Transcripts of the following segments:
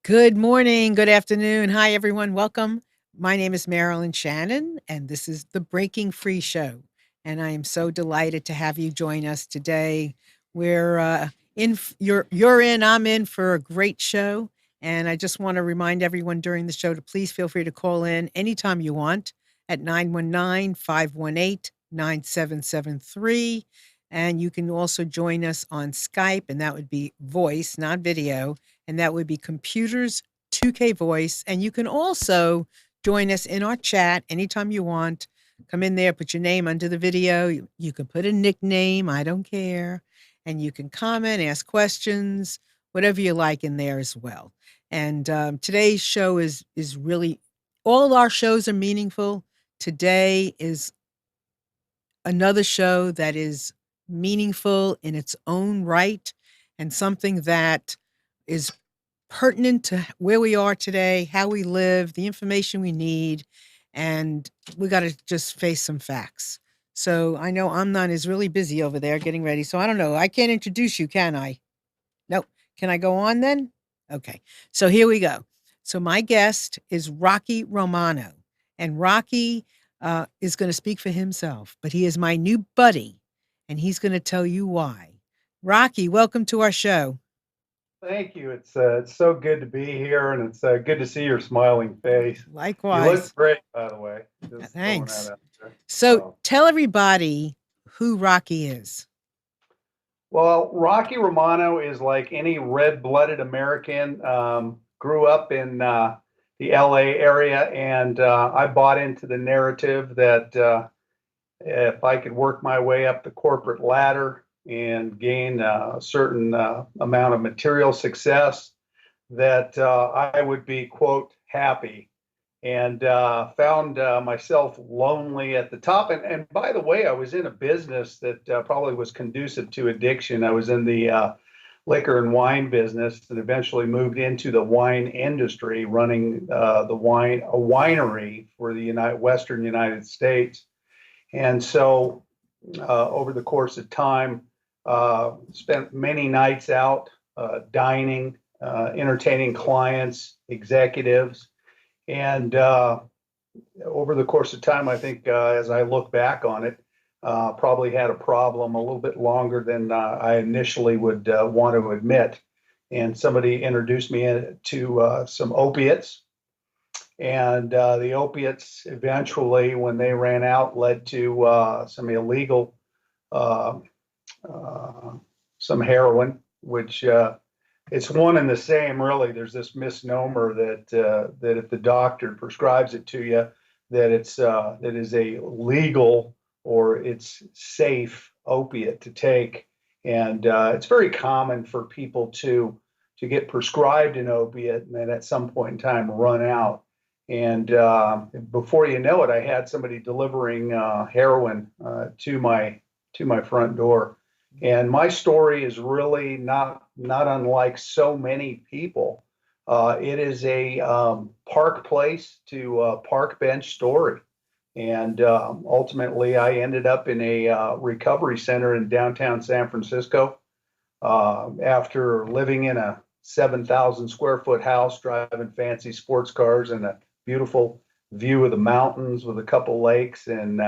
Good morning, good afternoon. Hi, everyone. Welcome. My name is Marilyn Shannon, and this is the Breaking Free Show. And I am so delighted to have you join us today. We're you're in, I'm in for a great show. And I just want to remind everyone during the show to please feel free to call in anytime you want at 919-518-9773. And you can also join us on Skype, and that would be voice, not video, and that would be Computers 2K Voice. And you can also join us in our chat anytime you want. Come in there, put your name under the video. You can put a nickname, I don't care. And you can comment, ask questions, whatever you like in there as well. And today's show is really, all our shows are meaningful. Today is another show that is meaningful in its own right and something that is pertinent to where we are today, how we live, the information we need, and we got to just face some facts. So I know Amnon is really busy over there getting ready. So I don't know. I can't introduce you, can I? Nope. Can I go on then? Okay. So here we go. So my guest is Rocky Romano, and Rocky is going to speak for himself, but he is my new buddy, and he's going to tell you why. Rocky, welcome to our show. Thank you. It's so good to be here, and it's good to see your smiling face. You look Likewise. great, by the way. Just throwing that Thanks. out there. So tell everybody who Rocky is. Well, Rocky Romano is like any red-blooded American. Grew up in the LA area, and I bought into the narrative that if I could work my way up the corporate ladder and gain a certain amount of material success, that I would be, quote, happy. And found myself lonely at the top. And by the way, I was in a business that probably was conducive to addiction. I was in the liquor and wine business and eventually moved into the wine industry, running a winery for the Western United States. And so over the course of time, spent many nights out dining, entertaining clients, executives. And over the course of time, I think as I look back on it, probably had a problem a little bit longer than I initially would want to admit. And somebody introduced me to some opiates. And the opiates eventually, when they ran out, led to some illegal, uh, uh, some heroin, which it's one and the same, really. There's this misnomer that if the doctor prescribes it to you, that is a legal or it's safe opiate to take, and it's very common for people to get prescribed an opiate and then at some point in time run out. And before you know it, I had somebody delivering heroin to my front door. And my story is really not unlike so many people. It is a park place to park bench story. And ultimately, I ended up in a recovery center in downtown San Francisco after living in a 7,000 square foot house, driving fancy sports cars, and a beautiful view of the mountains with a couple lakes. And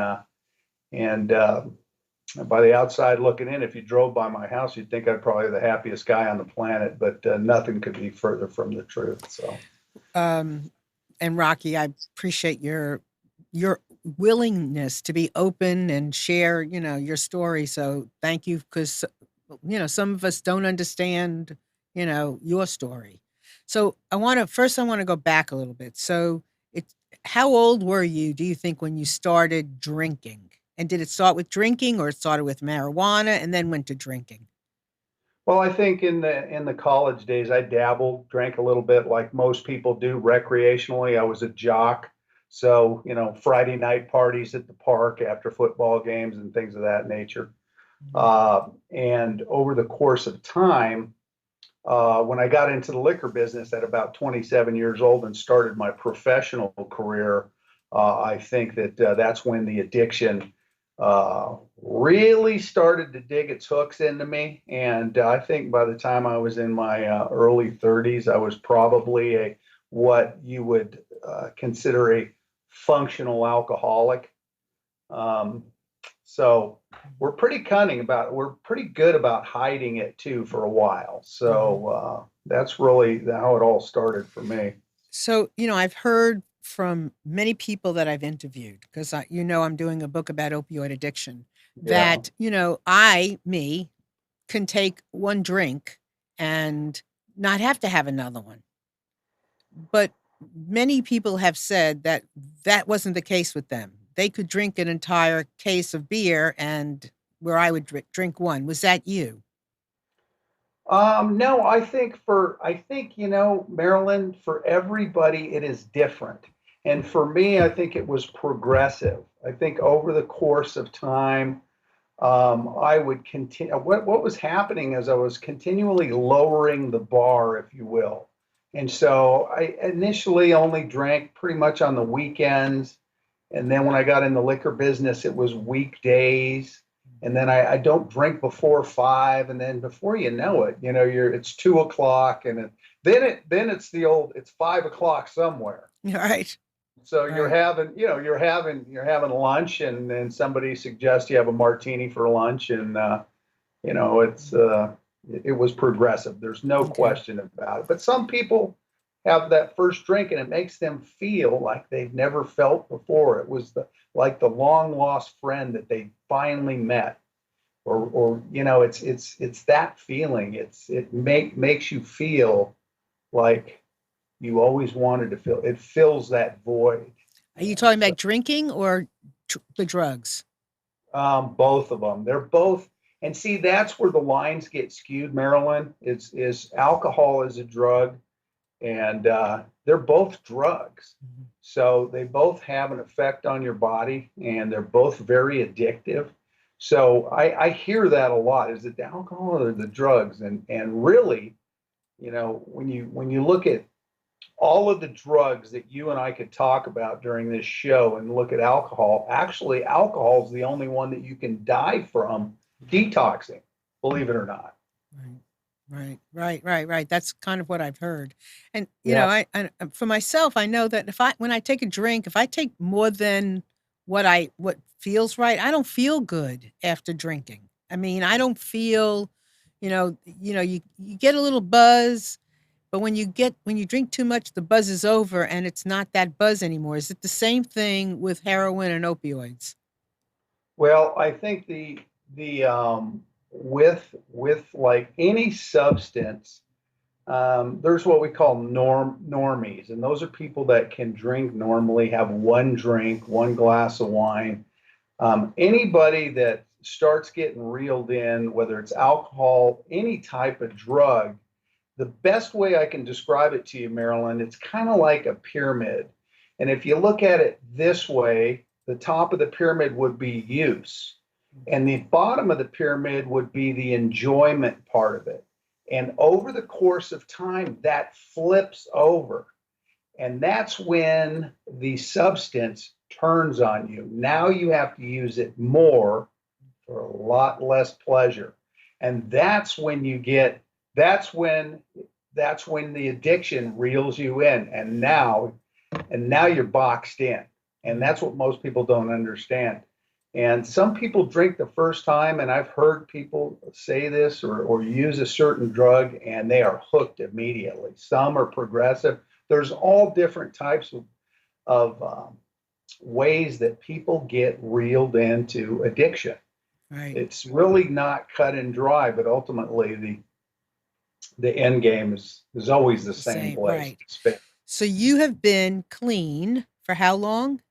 by the outside looking in, if you drove by my house, you'd think I'm probably the happiest guy on the planet, but nothing could be further from the truth. So, Um, and Rocky, I appreciate your willingness to be open and share, your story. So thank you, because some of us don't understand, your story. So I want to go back a little bit. So how old were you, do you think, when you started drinking? And did it start with drinking, or it started with marijuana and then went to drinking? well, I think in the college days, I dabbled, drank a little bit, like most people do recreationally. I was a jock, so Friday night parties at the park after football games and things of that nature. Mhm. And over the course of time, when I got into the liquor business at about 27 years old and started my professional career, I think that that's when the addiction really started to dig its hooks into me. And I think by the time I was in my early 30s, I was probably a what you would consider a functional alcoholic. Um, so we're pretty good about hiding it too for a while. Mhm. So that's really how it all started for me. So, I've heard from many people that I've interviewed because I'm doing a book about opioid addiction Yeah. that, me, can take one drink and not have to have another one. But many people have said that that wasn't the case with them. They could drink an entire case of beer and where I would drink one. Was that you? No, I think, Maryland, for everybody, it is different. And for me, I think it was progressive. I think over the course of time, I would continue. What was happening is I was continually lowering the bar, if you will. And so I initially only drank pretty much on the weekends. And then when I got in the liquor business, it was weekdays. And then I don't drink before 5. And then before you know it, it's 2 o'clock. Then it's it's 5 o'clock somewhere. Right. So Right. you're having lunch, and then somebody suggests you have a martini for lunch, and it was progressive. There's no Okay. question about it. But some people have that first drink, and it makes them feel like they've never felt before. It was like the long lost friend that they finally met, or it's that feeling. Makes you feel like you always wanted to feel. It fills that void. Are you And talking so about drinking or the drugs? both of them. They're both, and see, that's where the lines get skewed, Marilyn. Is alcohol is a drug, and they're both drugs. Mhm. So they both have an effect on your body, and they're both very addictive. So I hear that a lot. Is it the alcohol or the drugs? And really, when you look at all of the drugs that you and I could talk about during this show and look at alcohol, actually, alcohol is the only one that you can die from detoxing, believe it or not. Right. Right. That's kind of what I've heard. And Yeah. for myself, I know that when I take a drink, if I take more than what feels right, I don't feel good after drinking. I mean, I don't feel, you get a little buzz, but when you drink too much, the buzz is over and it's not that buzz anymore. Is it the same thing with heroin and opioids? Well, I think the with like any substance, there's what we call normies, and those are people that can drink normally, have one drink, one glass of wine. Anybody that starts getting reeled in, whether it's alcohol, any type of drug, the best way I can describe it to you, Marilyn, it's kind of like a pyramid. And if you look at it this way, the top of the pyramid would be use, and the bottom of the pyramid would be the enjoyment part of it. And over the course of time, that flips over. And that's when the substance turns on you. Now you have to use it more for a lot less pleasure. And that's when that's when the addiction reels you in. And now you're boxed in. And that's what most people don't understand. And some people drink the first time, and I've heard people say this or use a certain drug, and they are hooked immediately. Some are progressive. There's all different types of ways that people get reeled into addiction. Right. It's really not cut and dry, but ultimately the end game is always the The same same. place. Right. It's been So you have been clean for how long?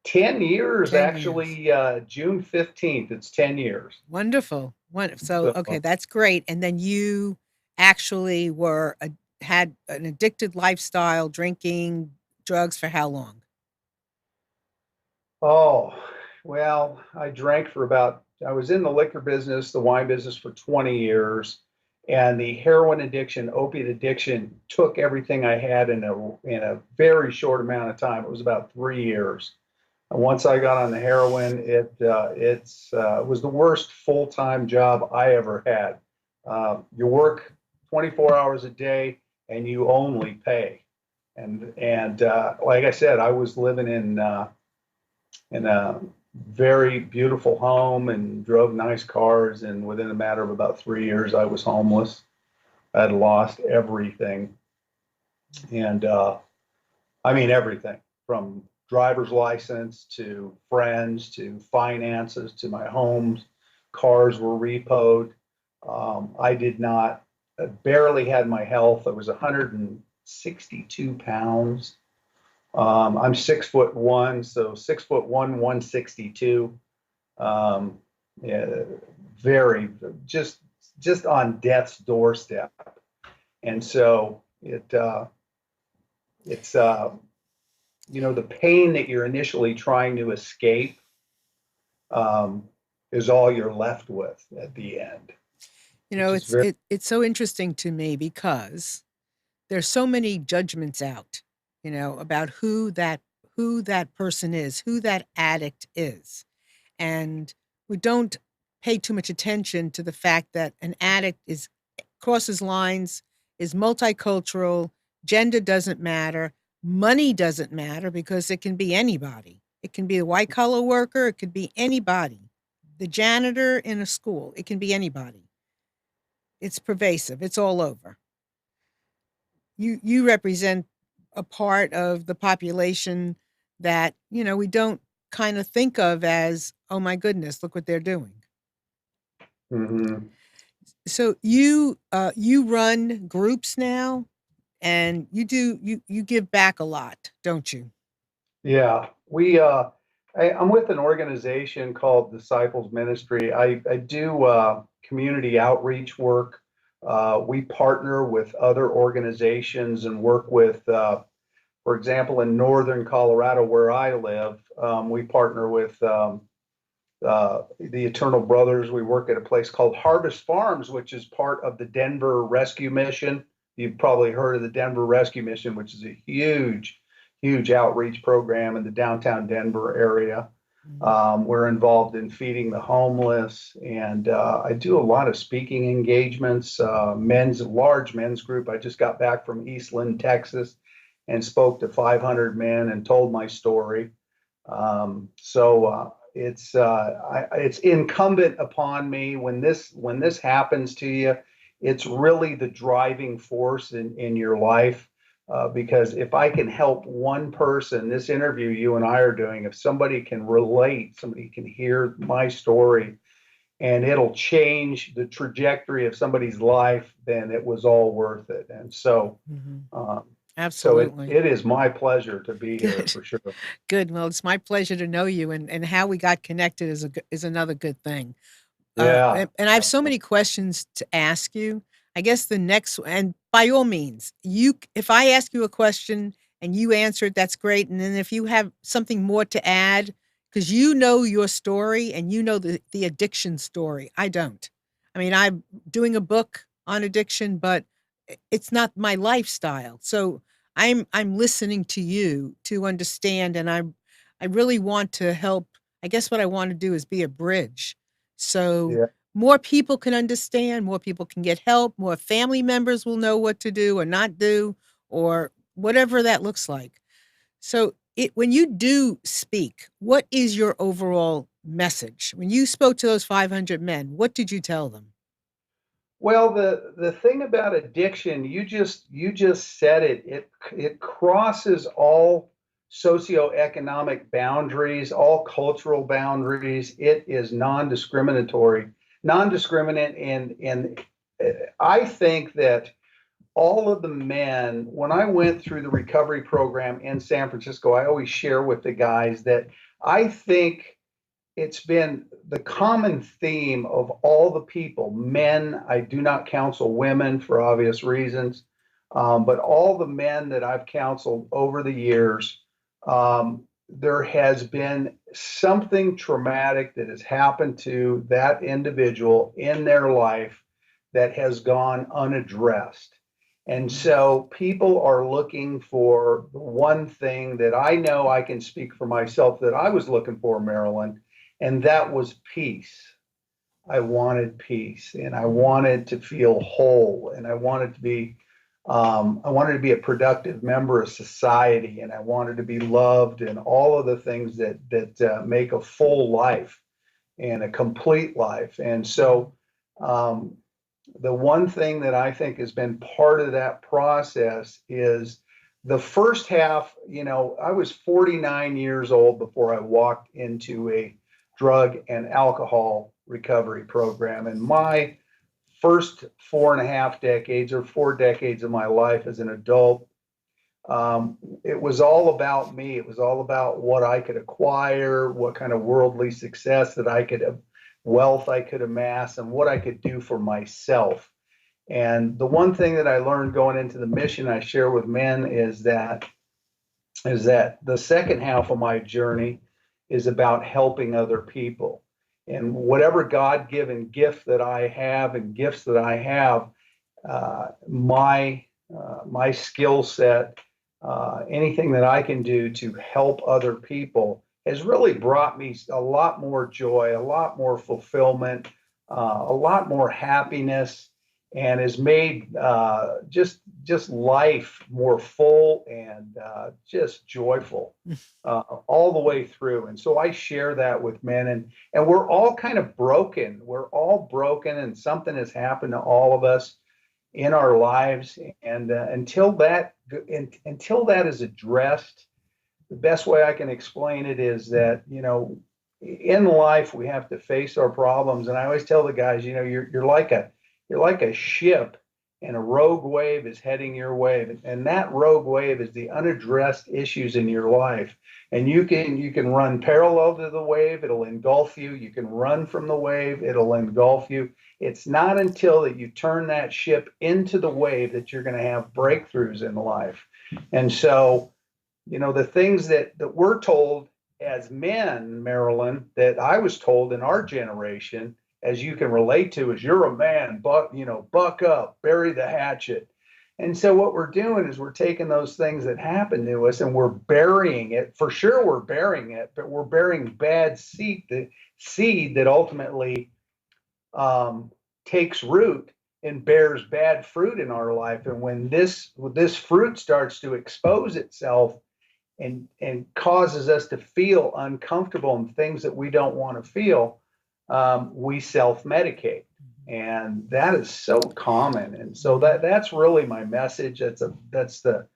10 years, 10 years. actually, June 15th, it's 10 years. Wonderful. So, So, okay, that's great. And then you actually had an addicted lifestyle, drinking drugs for how long? oh, well, I was in the liquor business, the wine business for 20 years. And the heroin addiction, opiate addiction took everything I had in a very short amount of time. It was about 3 years. Once I got on the heroin, it was the worst full-time job I ever had. You work 24 hours a day and you only pay. And like I said, I was living in a very beautiful home and drove nice cars. And within a matter of about 3 years, I was homeless. I had lost everything, and I mean everything from driver's license to friends to finances to my homes. Cars were repoed. I did not, I barely had my health. I was 162 pounds. I'm 6'1", so 6'1", 162. Um, yeah, very just on death's doorstep. And so it's the pain that you're initially trying to escape um, is all you're left with at the end, which is It's very it's so interesting to me because there's so many judgments out, about who that person is, who that addict is. And we don't pay too much attention to the fact that an addict is crosses lines, is multicultural, gender doesn't matter, money doesn't matter because it can be anybody. It can be a white collar worker, it could be anybody. The janitor in a school, it can be anybody. It's pervasive, it's all over. You represent a part of the population that, we don't kind of think of as, oh my goodness, look what they're doing. mhm. So you run groups now, and you give back a lot, don't you? Yeah, I'm with an organization called Disciples Ministry. I do community outreach work. We partner with other organizations and work with, for example, in northern Colorado, where I live, we partner with the Eternal Brothers. We work at a place called Harvest Farms, which is part of the Denver Rescue Mission. You've probably heard of the Denver Rescue Mission, which is a huge, huge outreach program in the downtown Denver area. Mhm. We're involved in feeding the homeless, and I do a lot of speaking engagements. Large men's group. I just got back from Eastland, Texas, and spoke to 500 men and told my story. It's incumbent upon me when this happens to you. It's really the driving force in your life. Because if I can help one person, this interview you and I are doing, if somebody can relate, somebody can hear my story, and it'll change the trajectory of somebody's life, then it was all worth it. And so, Mhm. um, so it, Absolutely. it is my pleasure to be here Good. for sure. Good. Well, it's my pleasure to know you, and how we got connected is another good thing. Yeah. And I have so many questions to ask you. I guess the next, and by all means, if I ask you a question and you answer it, that's great. And then if you have something more to add, because you know your story and you know the addiction story, I don't. I mean, I'm doing a book on addiction, but it's not my lifestyle. So I'm listening to you to understand, and I really want to help. I guess what I want to do is be a bridge. So Yeah. more people can understand, more people can get help, more family members will know what to do or not do, or whatever that looks like. So when you do speak, what is your overall message? When you spoke to those 500 men, what did you tell them? Well, the thing about addiction, you just said it. It crosses all socioeconomic boundaries, all cultural boundaries. It is non-discriminatory, non-discriminate, and I think that all of the men, when I went through the recovery program in San Francisco, I always share with the guys that I think it's been the common theme of all the people, men. I do not counsel women for obvious reasons, but all the men that I've counseled over the years, there has been something traumatic that has happened to that individual in their life that has gone unaddressed. And so people are looking for the one thing that I know I can speak for myself that I was looking for, Marilyn, and that was peace. I wanted peace and I wanted to feel whole and I wanted to be a productive member of society and I wanted to be loved and all of the things that make a full life and a complete life. And so, the one thing that I think has been part of that process is the first half. I was 49 years old before I walked into a drug and alcohol recovery program. And my first 4.5 decades or 4 decades of my life as an adult, it was all about me. It was all about what I could acquire, what kind of worldly success that I could have, wealth I could amass, and what I could do for myself. And the one thing that I learned going into the mission I share with men is that the second half of my journey is about helping other people. And whatever God-given gift that I have and gifts that I have, my skill set, anything that I can do to help other people has really brought me a lot more joy, a lot more fulfillment, a lot more happiness, and has made just life more full and just joyful all the way through. And so I share that with men, and we're all kind of broken. We're all broken, and something has happened to all of us in our lives. And until that is addressed, the best way I can explain it is that in life we have to face our problems. And I always tell the guys, you're like a ship, and a rogue wave is heading your way, and that rogue wave is the unaddressed issues in your life. And you can run parallel to the wave, it'll engulf you. You can run from the wave, it'll engulf you. It's not until that you turn that ship into the wave that you're going to have breakthroughs in life. And so, the things that we're told as men, Marilyn, that I was told in our generation, as you can relate to, is you're a man, but buck up, bury the hatchet. And so what we're doing is we're taking those things that happen to us and we're burying it. For sure, we're burying it, but we're burying bad seed, the seed that ultimately um, takes root and bears bad fruit in our life. And when this fruit starts to expose itself and causes us to feel uncomfortable and things that we don't want to feel, we self-medicate. And that is so common. And so that's really my message. That's the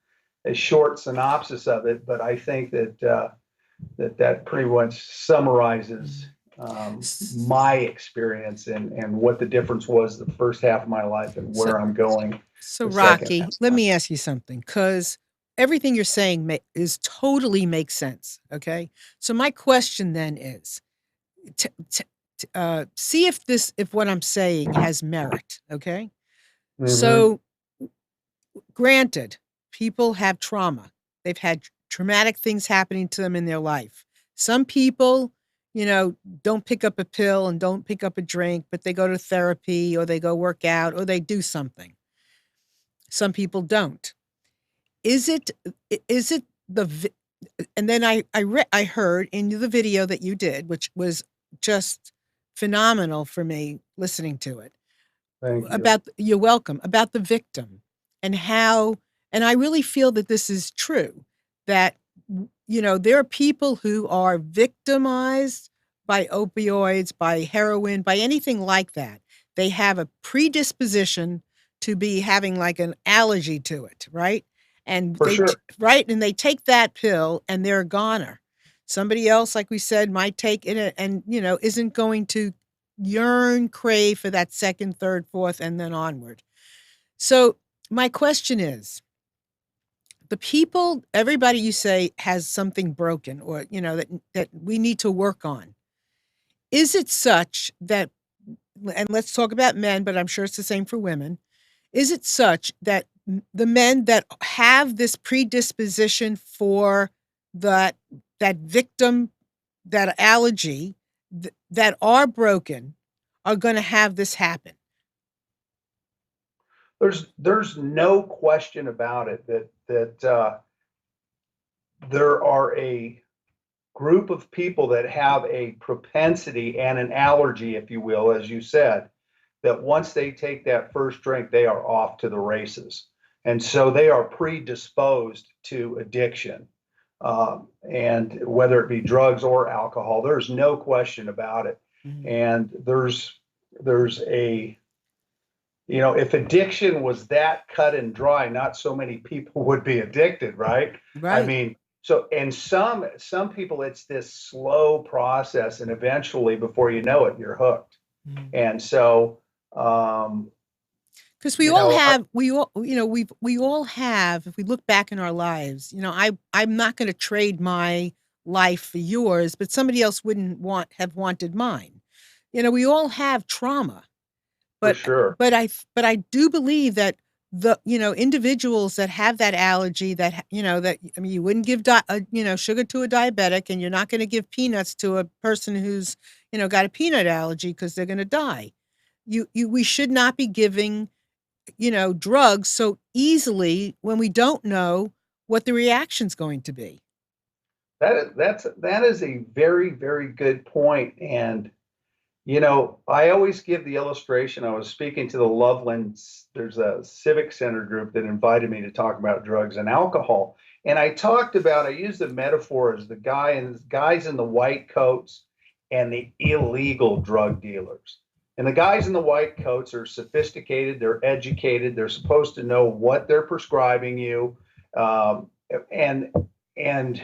a short synopsis of it, but I think that pretty much summarizes my experience and what the difference was the first half of my life and So, where I'm going so the second Rocky, half. let me ask you something, because everything you're saying is totally makes sense. Okay. So my question then is, t- t- see if what I'm saying has merit. Okay. Mm-hmm. So granted, people have trauma. They've had traumatic things happening to them in their life. Some people, don't pick up a pill and don't pick up a drink, but they go to therapy or they go work out or they do something. Some people don't. Is it is it and then I heard in the video that you did, which was just phenomenal for me listening to it, Thank you. about you're welcome, about the victim and how, and I really feel that this is true, that there are people who are victimized by opioids, by heroin, by anything like that. They have a predisposition to be having like an allergy to it, right? And For sure. right, and they take that pill and they're a goner. Somebody else, like we said, might take it and isn't going to yearn, crave for that second, third, fourth, and then onward. So my question is, the people, everybody you say has something broken, or that we need to work on. Is it such that, and let's talk about men, but I'm sure it's the same for women. Is it such that the men that have this predisposition for that victim, that allergy, that are broken, are going to have this happen? There's no question about it that there are a group of people that have a propensity and an allergy, if you will, as you said, that once they take that first drink, they are off to the races. And so they are predisposed to addiction. And whether it be drugs or alcohol, there's no question about it. Mhm. And there's a, if addiction was that cut and dry, not so many people would be addicted, right? I Right. mean, so and some people it's this slow process, and eventually, before you know it, you're hooked. And so, um, Because we you all know, I, have, we all, we all have, if we look back in our lives, I'm not going to trade my life for yours, but somebody else wouldn't have wanted mine. We all have trauma, for but, sure. but I do believe that individuals that have that allergy that, I mean, you wouldn't give, sugar to a diabetic, and you're not going to give peanuts to a person who's, got a peanut allergy because they're going to die. We should not be giving drugs so easily when we don't know what the reaction's going to be. That is a very, very good point. And I always give the illustration. I was speaking to the Lovelands, there's a civic center group that invited me to talk about drugs and alcohol. And I used the metaphor as the guys in the white coats and the illegal drug dealers. And the guys in the white coats are sophisticated, they're educated, they're supposed to know what they're prescribing you. Um, and and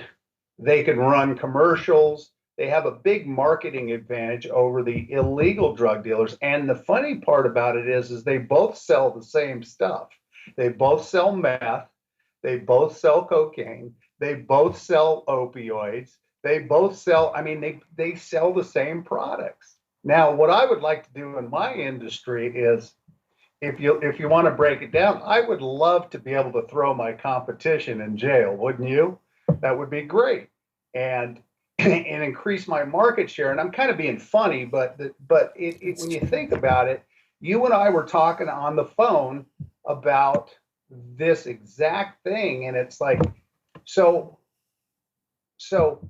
they can run commercials. They have a big marketing advantage over the illegal drug dealers. And the funny part about it is they both sell the same stuff. They both sell meth. They both sell cocaine. They both sell opioids. They both sell, I mean, they sell the same products. Now, what I would like to do in my industry is if you want to break it down, I would love to be able to throw my competition in jail, wouldn't you? That would be great. And and increase my market share. And I'm kind of being funny, but It's when you true. think about it, you and I were talking on the phone about this exact thing, and it's like, so so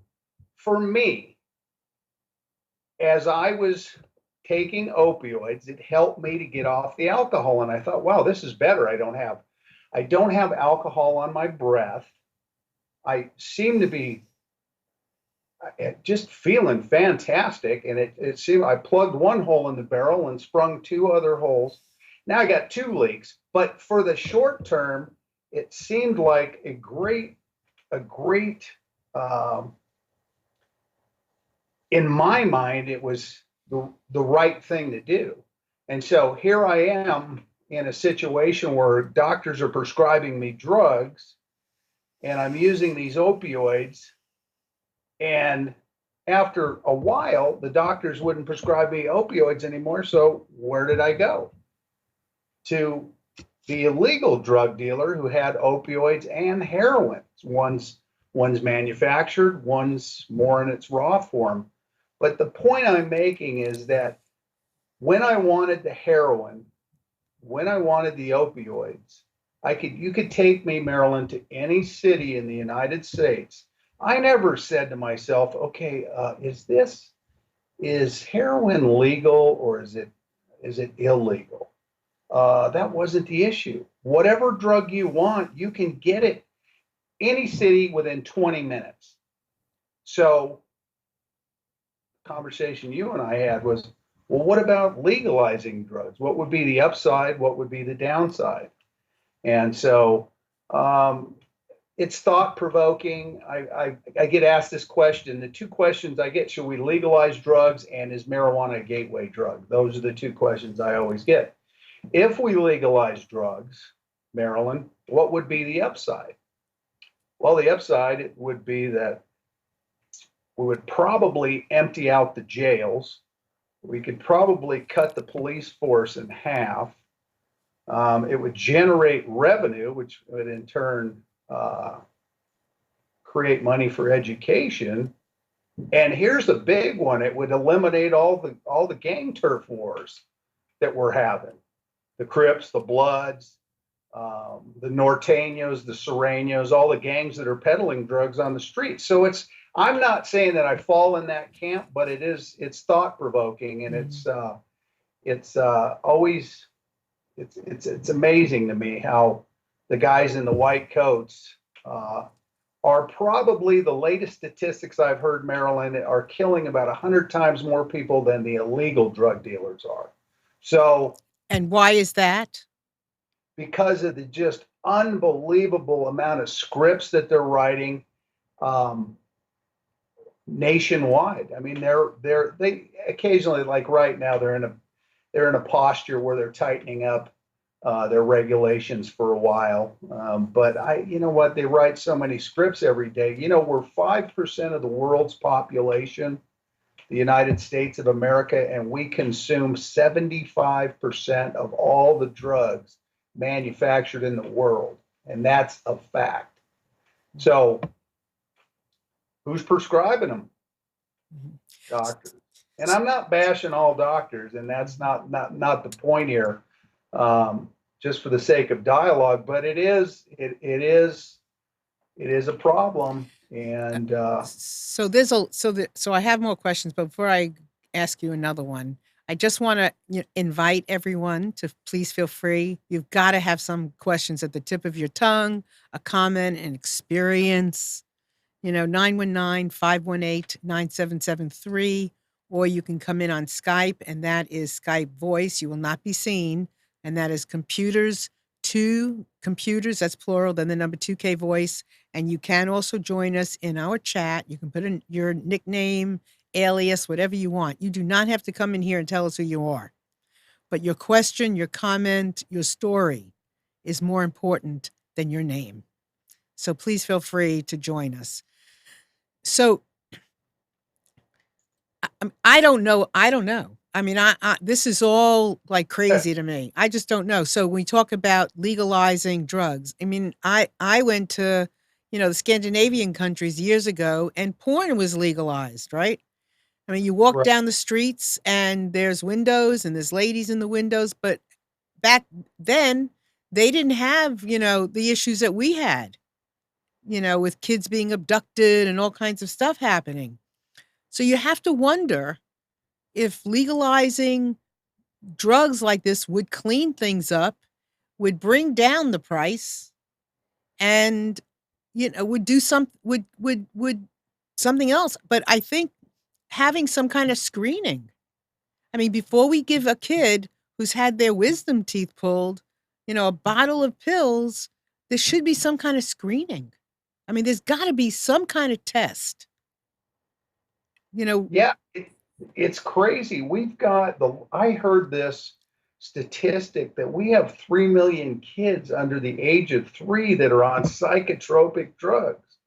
for me, as I was taking opioids, it helped me to get off the alcohol. And I thought, wow, this is better. I don't have alcohol on my breath. I seem to be just feeling fantastic. And it seemed I plugged one hole in the barrel and sprung two other holes. Now I got two leaks. But for the short term, it seemed like a great um, in my mind, it was the right thing to do. And so here I am in a situation where doctors are prescribing me drugs and I'm using these opioids. And after a while, the doctors wouldn't prescribe me opioids anymore. So where did I go? To the illegal drug dealer who had opioids and heroin. One's manufactured, one's more in its raw form. But the point I'm making is that when I wanted the heroin, when I wanted the opioids, you could take me, Maryland, to any city in the United States. I never said to myself, okay, is heroin legal or is it illegal? That wasn't the issue. Whatever drug you want, you can get it any city within 20 minutes. So, conversation you and I had was, well, what about legalizing drugs? What would be the upside? What would be the downside? And so it's thought provoking. I get asked this question. The two questions I get: should we legalize drugs, and is marijuana a gateway drug? Those are the two questions I always get. If we legalize drugs, Maryland, what would be the upside? Well, the upside would be that we would probably empty out the jails. We could probably cut the police force in half. It would generate revenue, which would in turn create money for education. And here's the big one: it would eliminate all the gang turf wars that we're having. the Crips, the Bloods, the Norteños, the Sureños, all the gangs that are peddling drugs on the street. So I'm not saying that I fall in that camp, but it's thought provoking, and Mhm. it's always it's amazing to me how the guys in the white coats are probably, the latest statistics I've heard, Maryland, are killing about 100 times more people than the illegal drug dealers are. So And why is that? because of the just unbelievable amount of scripts that they're writing, um, nationwide. I mean, they occasionally, like right now, they're in a posture where they're tightening up their regulations for a while. But you know what? They write so many scripts every day. You know, we're 5% of the world's population, the United States of America, and we consume 75% of all the drugs manufactured in the world. And that's a fact. So who's prescribing them? Mhm. Doctors. And I'm not bashing all doctors, and that's not the point here. Just for the sake of dialogue, but it is a problem, and So I have more questions, but before I ask you another one, I just want to invite everyone to please feel free. You've got to have some questions at the tip of your tongue, a comment, an experience. 919-518-9773, or you can come in on Skype, and that is Skype voice. You will not be seen, and that is computers, two computers, that's plural, then the number 2K voice. And you can also join us in our chat. You can put in your nickname, alias, whatever you want. You do not have to come in here and tell us who you are, but your question, your comment, your story is more important than your name. So please feel free to join us. So I don't know. I don't know. I mean, this is all like crazy to me. I just don't know. So when we talk about legalizing drugs, I mean, I went to, the Scandinavian countries years ago, and porn was legalized, right? I mean, you walk right, down the streets and there's windows and there's ladies in the windows, but back then they didn't have, the issues that we had, with kids being abducted and all kinds of stuff happening. So you have to wonder if legalizing drugs like this would clean things up, would bring down the price, and would do some would something else. But I think having some kind of screening. I mean, before we give a kid who's had their wisdom teeth pulled, a bottle of pills, there should be some kind of screening. I mean, there's got to be some kind of test. You know, yeah, it's crazy. I heard this statistic that we have 3 million kids under the age of 3 that are on psychotropic drugs,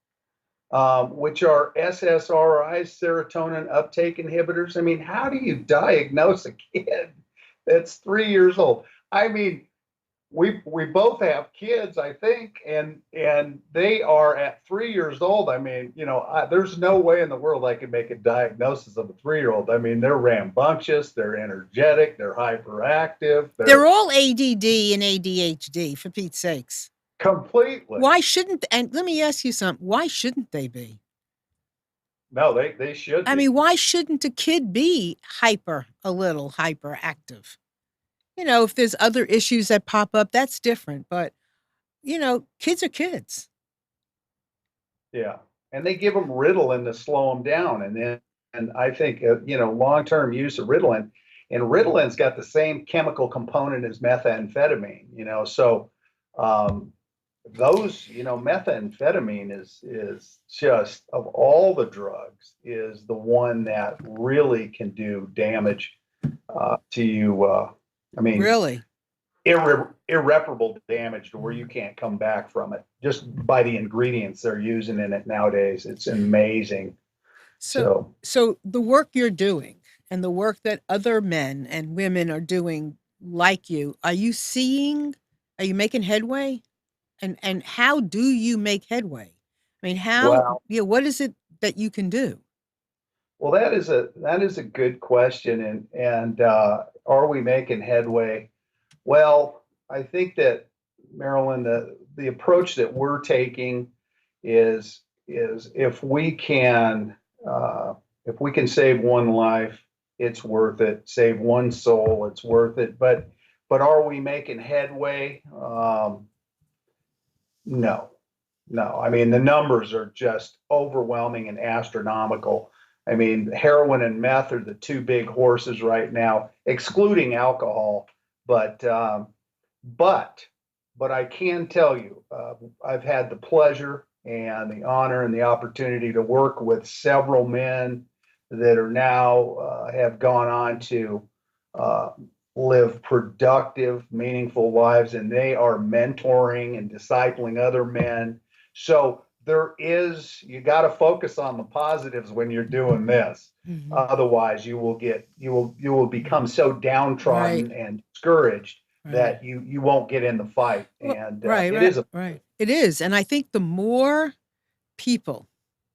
which are SSRIs, serotonin uptake inhibitors. I mean, how do you diagnose a kid that's 3 years old? I mean, we both have kids, I think, and they are at 3 years old. I mean, there's no way in the world I could make a diagnosis of a 3-year-old. I mean, they're rambunctious, they're energetic, they're hyperactive, they're they're all ADD and ADHD, for Pete's sakes. completely. Why shouldn't, and let me ask you something, why shouldn't they be? No, they should I mean, be. why shouldn't a kid be a little hyperactive? If there's other issues that pop up, that's different. But, kids are kids. Yeah, and they give them Ritalin to slow them down, and I think long-term use of Ritalin, and Ritalin's got the same chemical component as methamphetamine. So um, methamphetamine is just, of all the drugs, is the one that really can do damage to you. I mean, Really. irreparable damage to where you can't come back from it just by the ingredients they're using in it nowadays. It's amazing. So, So, so the work you're doing and the work that other men and women are doing like you, are you making headway? And how do you make headway? I mean, well, what is it that you can do? that is a good question, and are we making headway? Well, I think that, Marilyn, the approach that we're taking is if we can save one life, it's worth it. Save one soul, it's worth it. But are we making headway? No, no. I mean, the numbers are just overwhelming and astronomical. I mean, heroin and meth are the two big horses right now, excluding alcohol. But but but I can tell you, I've had the pleasure and the honor and the opportunity to work with several men that are now have gone on to uh, live productive, meaningful lives, and they are mentoring and discipling other men. So you got to focus on the positives when you're doing this. Hmm. Otherwise, you will become so Right, downtrodden and discouraged right. that you won't get in the fight. Well, And right, it right, is a right. It is, and I think the more people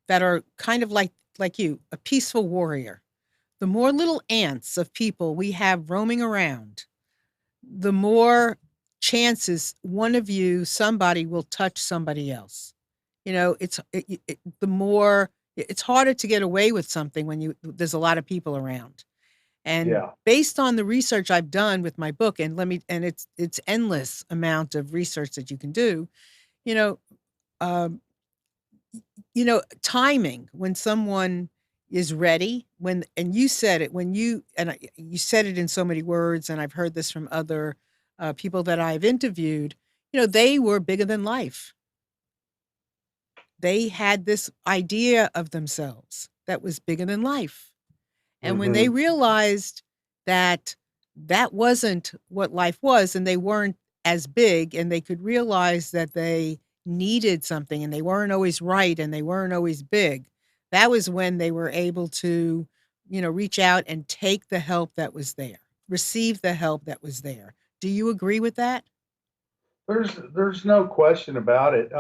that are kind of like you, a peaceful warrior, the more little ants of people we have roaming around, the more chances one of you, somebody will touch somebody else. The more it's harder to get away with something when there's a lot of people around. And yeah. based on the research I've done with my book, and it's endless amount of research that you can do, you know, um, timing when someone is ready, when and you said it when you said it in so many words, and I've heard this from other people that I've interviewed. They were bigger than life. They had this idea of themselves that was bigger than life. And when they Hmm. realized that that wasn't what life was, and they weren't as big, and they could realize that they needed something, and they weren't always right, and they weren't always big, that was when they were able to, reach out and take the help that was there, receive the help that was there. Do you agree with that? There's no question about it.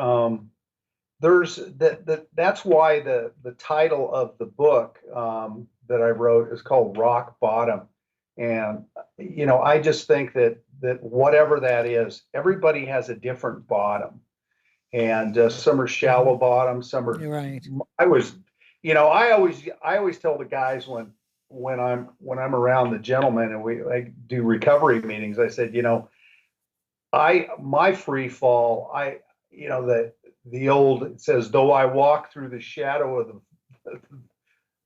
That's why the title of the book that I wrote is called Rock Bottom. And I just think that whatever that is, everybody has a different bottom. And some are Hmm. shallow bottom, some are. You're right. I was, I always tell the guys when I'm around the gentlemen and we like do recovery meetings, I said, my free fall, the old, it says, though I walk through the shadow of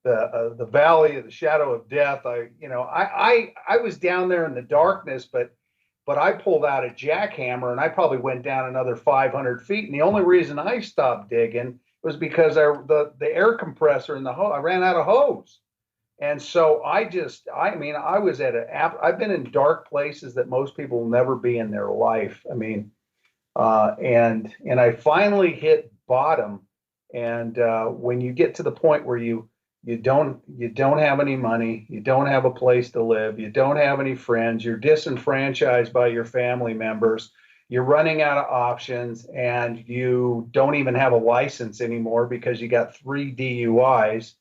the valley of the shadow of death, I was down there in the darkness, but I pulled out a jackhammer and I probably went down another 500 feet. And the only reason I stopped digging was because the air compressor in the hose, I ran out of hose. And so I was I've been in dark places that most people will never be in their life. I mean, and I finally hit bottom. And when you get to the point where you don't have any money, you don't have a place to live, you don't have any friends, you're disenfranchised by your family members, you're running out of options, and you don't even have a license anymore because you got 3 DUIs.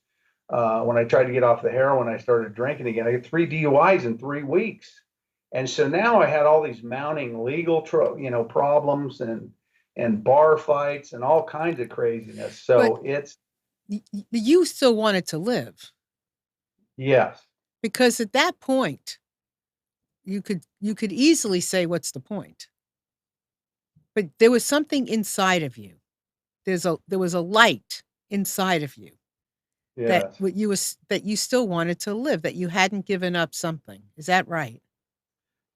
When I tried to get off the heroin, I started drinking again. I got 3 DUIs in 3 weeks, and so now I had all these mounting legal, problems and bar fights and all kinds of craziness. But So it's you still wanted to live, yes, because at that point you could easily say, what's the point? But there was something inside of you. There was a light inside of you that yes. what you was that you still wanted to live, that you hadn't given up something. Is that right?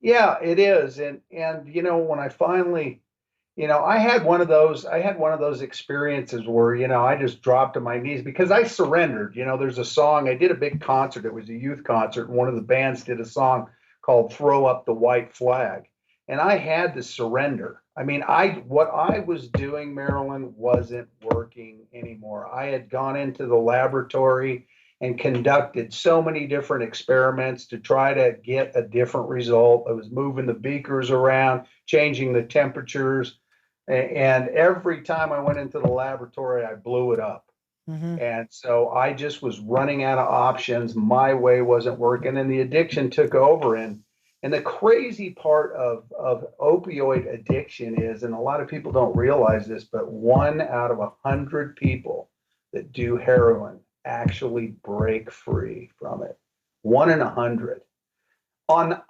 Yeah, it is. And when I finally, I had one of those experiences where, I just dropped to my knees because I surrendered. There's a song, I did a big concert. It was a youth concert, and one of the bands did a song called Throw Up the White Flag. And I had to surrender. I mean, what I was doing, Marilyn, wasn't working anymore. I had gone into the laboratory and conducted so many different experiments to try to get a different result. I was moving the beakers around, changing the temperatures, and every time I went into the laboratory, I blew it up. Mm-hmm. And so I just was running out of options. My way wasn't working, and the addiction took over. And the crazy part of opioid addiction is, and a lot of people don't realize this, but 1 out of 100 people that do heroin actually break free from it. 1 in 100. On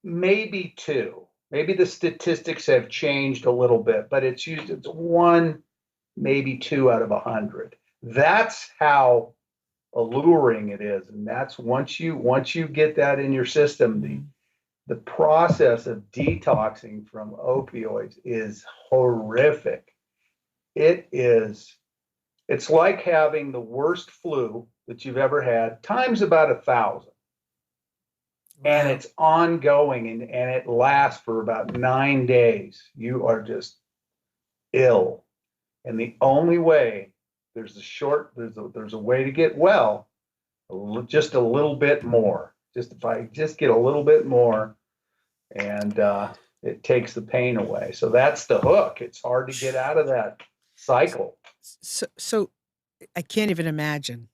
maybe two. Maybe the statistics have changed a little bit, but it's one, maybe 2 out of 100. That's how alluring it is, and that's once you get that in your system, the process of detoxing from opioids is horrific. It's like having the worst flu that you've ever had times about 1,000, and Wow. it's ongoing, and it lasts for about 9 days. You are just ill, and the only way there's a way to get well, just a little bit more. Just if I just get a little bit more, and it takes the pain away. So that's the hook. It's hard to get out of that cycle. So I can't even imagine.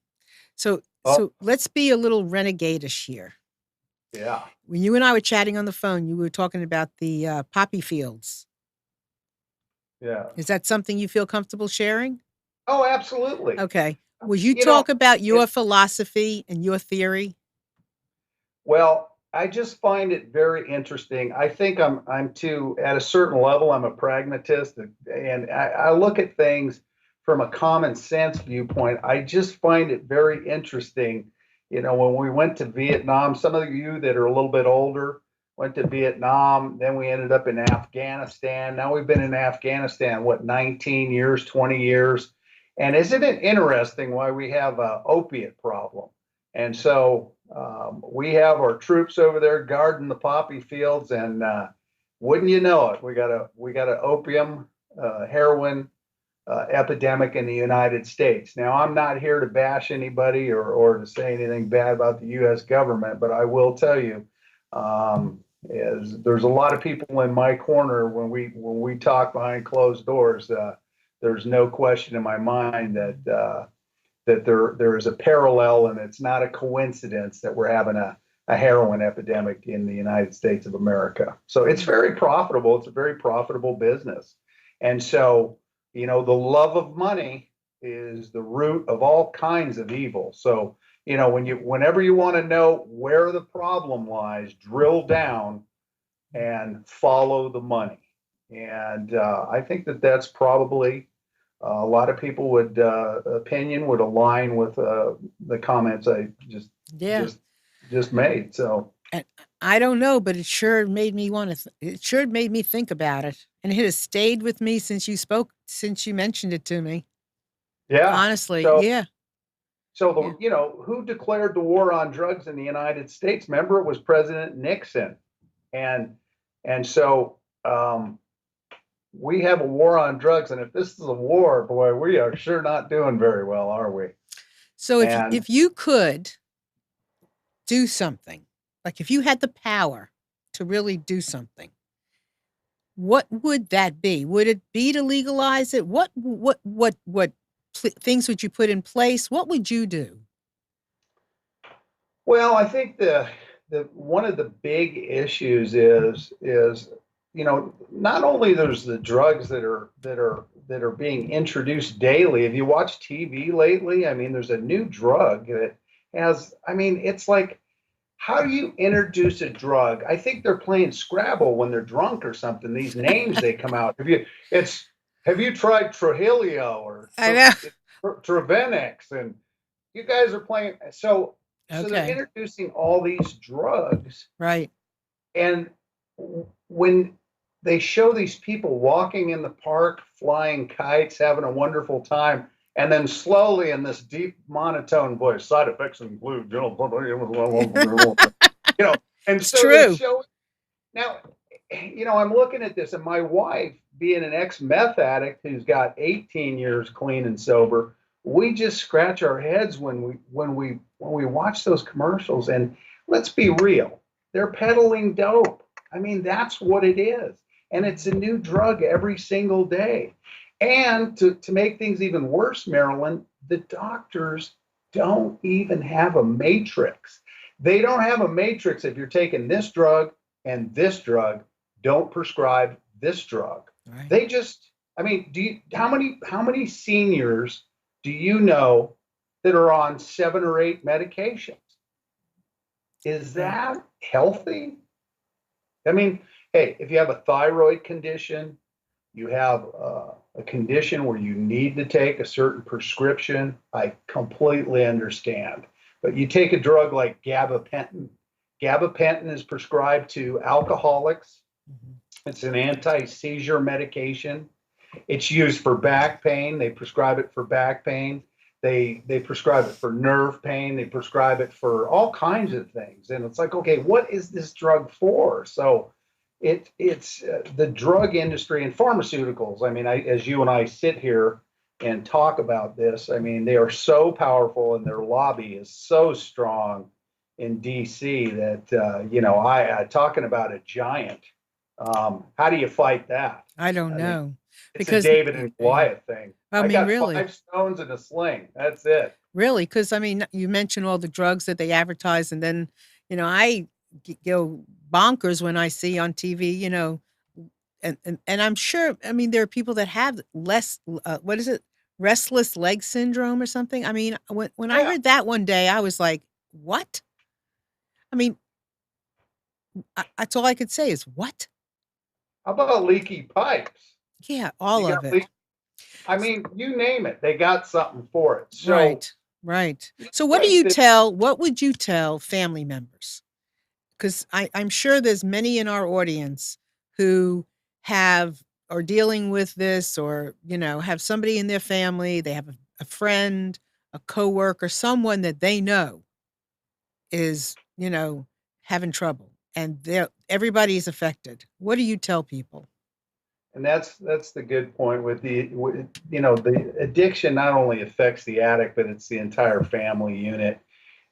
So Oh, so let's be a little renegade-ish here. yeah, When you and I were chatting on the phone, you were talking about the poppy fields. yeah. Is that something you feel comfortable sharing? Oh, absolutely. Okay. Would you You know, talk about it, your philosophy and your theory? well, I just find it very interesting. I think I'm too at a certain level. I'm a pragmatist, and I look at things from a common sense viewpoint. I just find it very interesting. When we went to Vietnam, some of you that are a little bit older went to Vietnam. Then we ended up in Afghanistan. Now we've been in Afghanistan, what, 19 years, 20 years. And isn't it interesting why we have an opiate problem? And so we have our troops over there guarding the poppy fields, and wouldn't you know it, we got an opium, heroin epidemic in the United States. Now, I'm not here to bash anybody or to say anything bad about the U.S. government, but I will tell you, is there's a lot of people in my corner when we talk behind closed doors. There's no question in my mind that there is a parallel, and it's not a coincidence that we're having a heroin epidemic in the United States of America. So it's very profitable. It's a very profitable business. And so, the love of money is the root of all kinds of evil. So, whenever you want to know where the problem lies, drill down and follow the money. And I think that that's probably a lot of people would opinion would align with the comments I just Yeah. just just made. So And I don't know, but it sure made me want to. It sure made me think about it, and it has stayed with me since you mentioned it to me. yeah, Honestly, so yeah, so yeah. who declared the war on drugs in the United States? Remember, it was President Nixon, and and so we have a war on drugs, and if this is a war, boy, we are sure not doing very well, are we? So And if you could do something, like if you had the power to really do something, what would that be? Would it be to legalize it? What things would you put in place? What would you do? Well, I think the one of the big issues is not only there's the drugs that are being introduced daily. Have you watched TV lately? I mean, there's a new drug that has. I mean, it's like, how do you introduce a drug? I think they're playing Scrabble when they're drunk or something. These names they come out. Have you tried Trujillo or I know. Trevenix? And you guys are playing. So they're Okay. introducing all these drugs, Right. and when they show these people walking in the park, flying kites, having a wonderful time, and then slowly in this deep monotone voice, side effects include, you know, and It's so they true. show now, I'm looking at this, and my wife, being an ex-meth addict who's got 18 years clean and sober, we just scratch our heads when we watch those commercials. And let's be real, they're peddling dope. I mean, that's what it is, and it's a new drug every single day. And to make things even worse, Marilyn, the doctors don't even have a matrix. They don't have a matrix. If you're taking this drug and this drug, don't prescribe this drug. Right. They just, I mean, how many seniors do you know that are on 7 or 8 medications? Is Right. that healthy? I mean, hey, if you have a thyroid condition, you have a condition where you need to take a certain prescription, I completely understand. But you take a drug like gabapentin. Gabapentin is prescribed to alcoholics. Mhm. It's an anti-seizure medication. It's used for back pain. They prescribe it for back pain. They prescribe it for nerve pain. They prescribe it for all kinds of things. And it's like, okay, what is this drug for? So it's the drug industry and pharmaceuticals. I mean, as you and I sit here and talk about this, I mean, they are so powerful and their lobby is so strong in DC that I talking about a giant. How do you fight that? I don't I mean, know it's a because David and Goliath thing. I I mean, got really, 5 stones and a sling. That's it. really, because I mean, you mentioned all the drugs that they advertise, and then I go bonkers when I see on TV, and I'm sure. I mean, there are people that have less. What is it? Restless leg syndrome or something. I mean, when I Yeah. heard that one day, I was like, "What?" I mean, that's all I could say is, "What?" How about leaky pipes? Yeah, You all got of it. leak. I mean, you name it. They got something for it. So Right, right. you So think that what would you tell family members? Because I'm sure there's many in our audience who have are dealing with this or, have somebody in their family, they have a friend, a coworker, someone that they know is, having trouble and everybody's affected. What do you tell people? and that's the good point with the addiction not only affects the addict, but it's the entire family unit.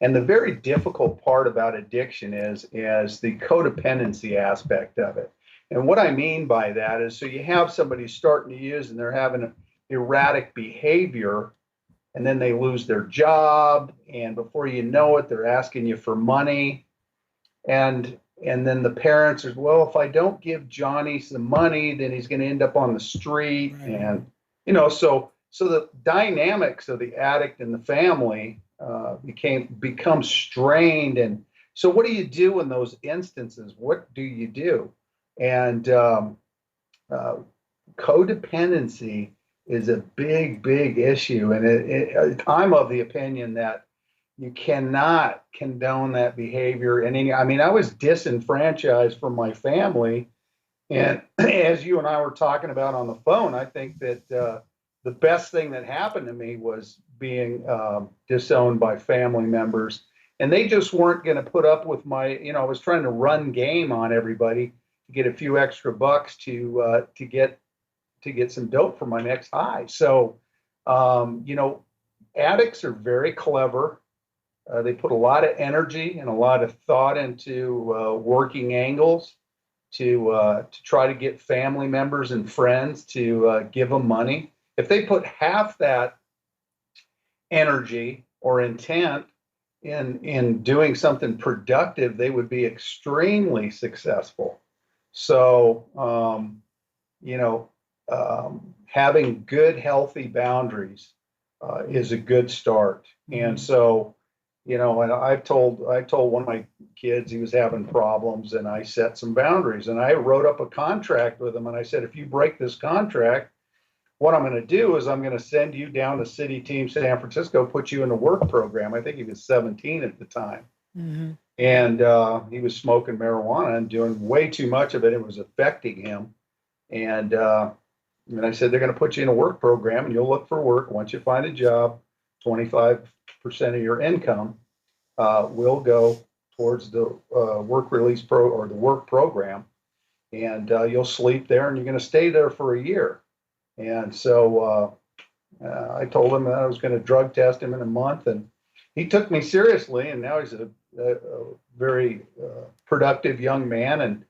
And the very difficult part about addiction is the codependency aspect of it. And what I mean by that is, so you have somebody starting to use and they're having erratic behavior, and then they lose their job, and before you know it, they're asking you for money, and then the parents are, well, if I don't give Johnny some money, then he's going to end up on the street. Right. And so the dynamics of the addict and the family become strained. And so what do you do in those instances? What do you do? And uh, codependency is a big issue, and I'm of the opinion that you cannot condone that behavior. And I mean, I was disenfranchised from my family, and as you and I were talking about on the phone, I think that the best thing that happened to me was being disowned by family members, and they just weren't going to put up with I was trying to run game on everybody to get a few extra bucks to get some dope for my next high. So, addicts are very clever. They put a lot of energy and a lot of thought into working angles to try to get family members and friends to give them money. If they put half that energy or intent in doing something productive, they would be extremely successful. So, having good, healthy boundaries is a good start. And Mhm. so, and I told one of my kids he was having problems, and I set some boundaries, and I wrote up a contract with him, and I said, if you break this contract, what I'm going to do is I'm going to send you down to City Team San Francisco, put you in a work program. I think he was 17 at the time. Mhm. And he was smoking marijuana and doing way too much of it. It was affecting him. And I said, they're going to put you in a work program and you'll look for work. Once you find a job, 25% of your income will go towards the work release or the work program. And you'll sleep there and you're going to stay there for a year. And so I told him that I was going to drug test him in a month. And he took me seriously. And now he's a very productive young man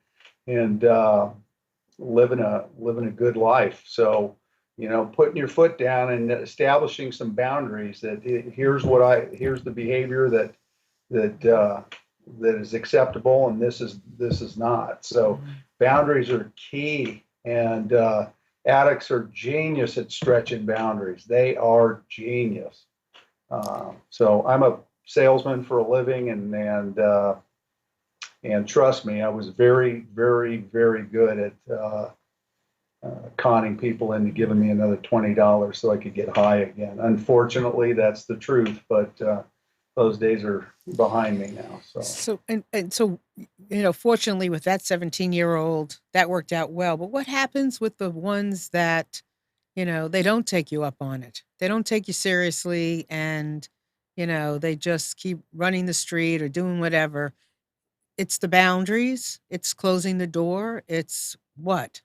and living a good life. So, putting your foot down and establishing some boundaries that here's the behavior that that is acceptable, and this is not. So Mhm. boundaries are key, and addicts are genius at stretching boundaries. They are genius. So I'm a salesman for a living, and trust me, I was very, very, very good at conning people into giving me another $20 so I could get high again. Unfortunately, that's the truth, but those days are behind me now. So So and so, fortunately with that 17-year-old, that worked out well. But what happens with the ones that, they don't take you up on it? They don't take you seriously, and they just keep running the street or doing whatever. It's the boundaries, it's closing the door, it's what?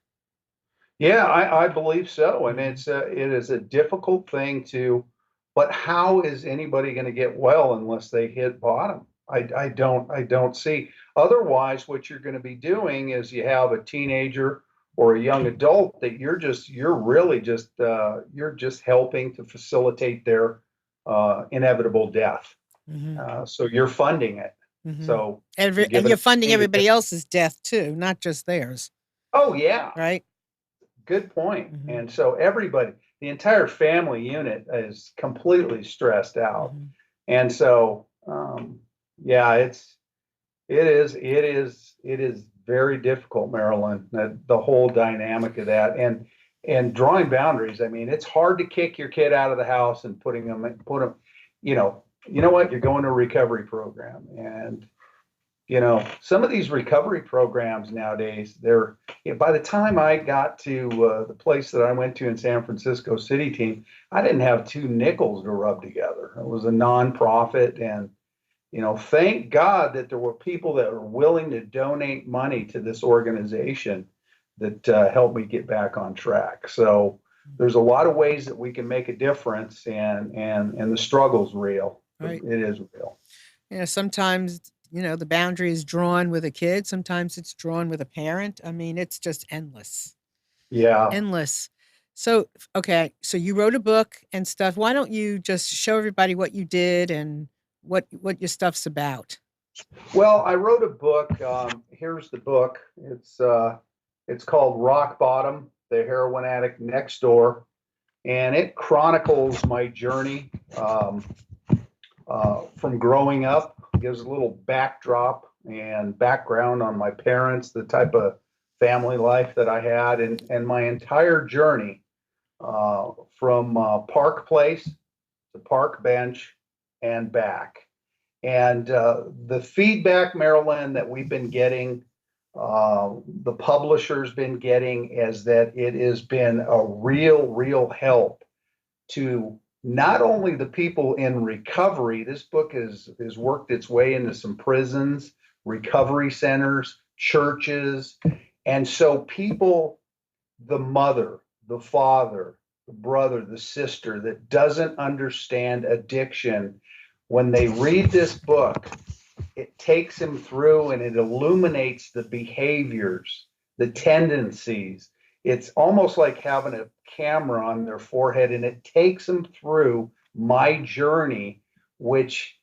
yeah, I believe so, and Mhm. it is a difficult thing to. But how is anybody going to get well unless they hit bottom? I don't see. Otherwise, what you're going to be doing is you have a teenager or a young adult that you're really just you're just helping to facilitate their inevitable death. Mhm. So you're funding it. Mhm. So you're And giving you're them funding money to everybody else's death too, not just theirs, oh yeah, right? good point. Mhm. And so everybody, the entire family unit is completely stressed out. Mhm. And so, yeah, it is very difficult, Marilyn, the whole dynamic of that. And drawing boundaries. I mean, it's hard to kick your kid out of the house and put them, you know what, you're going to a recovery program. And some of these recovery programs nowadays, by the time I got to the place that I went to in San Francisco City Team, I didn't have two nickels to rub together. It was a nonprofit, and thank God that there were people that were willing to donate money to this organization that helped me get back on track. So there's a lot of ways that we can make a difference, and the struggle's real. Right. It is real. Sometimes, the boundary is drawn with a kid, sometimes it's drawn with a parent. I mean, it's just endless. Yeah. Endless. So, okay, so you wrote a book and stuff. Why don't you just show everybody what you did and what your stuff's about? Well, I wrote a book. Here's the book. It's called Rock Bottom: The Heroin Addict Next Door, and it chronicles my journey from growing up. Gives a little backdrop and background on my parents, the type of family life that I had, and my entire journey from Park Place to Park Bench and back. And the feedback, Marilyn, that we've been getting, the publisher's been getting, is that it has been a real help to not only the people in recovery. This book has worked its way into some prisons, recovery centers, churches. And so people, the mother, the father, the brother, the sister that doesn't understand addiction, when they read this book, it takes them through and it illuminates the behaviors, the tendencies. It's almost like having a camera on their forehead, and it takes them through my journey, which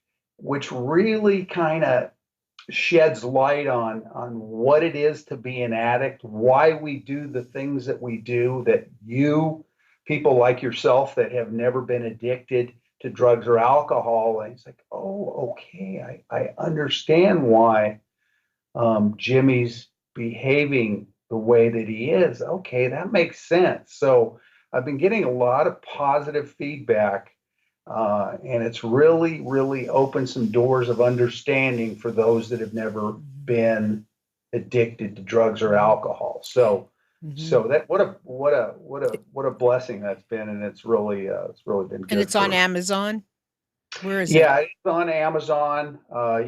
really kind of sheds light on what it is to be an addict, why we do the things that we do, that people like yourself that have never been addicted to drugs or alcohol. And it's like, oh, okay, I understand why Jimmy's behaving the way that he is. Okay, that makes sense. So I've been getting a lot of positive feedback, and it's really opened some doors of understanding for those that have never Mhm. been addicted to drugs or alcohol. So, Mhm. so that what a blessing that's been, and it's really been And good it's on for. Amazon? Where is it? Yeah, it's on Amazon.